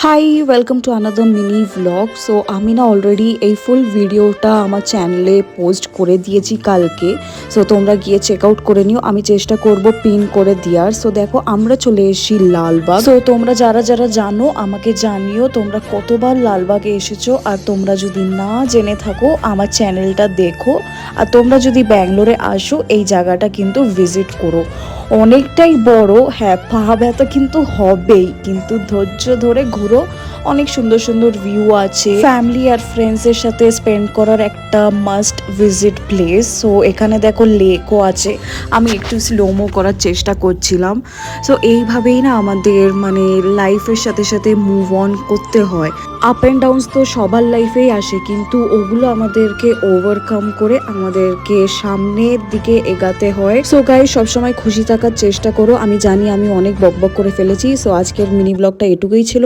High, welcome to another mini vlog. So আমি না already এই ফুল ভিডিওটা আমার চ্যানেলে পোস্ট করে দিয়েছি কালকে। সো তোমরা গিয়ে চেক আউট করে নিও, আমি চেষ্টা করব পিন করে দেওয়ার। সো দেখো আমরা চলে এসেছি লালবাগ। সো তোমরা যারা যারা জানো আমাকে জানিও তোমরা কতবার লালবাগে এসেছো, আর তোমরা যদি না জেনে থাকো আমার চ্যানেলটা দেখো। আর তোমরা যদি ব্যাঙ্গালোরে আসো এই জায়গাটা কিন্তু ভিজিট করো, অনেকটাই বড়। হ্যাঁ, পা ব্যথা কিন্তু হবেই, কিন্তু ধৈর্য ধরে ঘুরো। অনেক সুন্দর সুন্দর ভিউ আছে, ফ্যামিলি আর ফ্রেন্ডস এর সাথে স্পেন্ড করার একটা মাস্ট ভিজিট প্লেস। সো এখানে দেখো লেকও আছে, আমি একটু স্লোমো করার চেষ্টা করছিলাম। সো এইভাবেই না আমাদের মানে লাইফের সাথে সাথে মুভ অন করতে হয়। আপ অ্যান্ড ডাউনস তো সবার লাইফেই আসে, কিন্তু ওগুলো আমাদেরকে ওভারকাম করে আমাদেরকে সামনের দিকে এগাতে হয়। সো গাইস, সবসময় খুশি থাকার চেষ্টা করো। আমি জানি আমি অনেক বকবক করে ফেলেছি। সো আজকের মিনি ব্লগটা এটুকুই ছিল।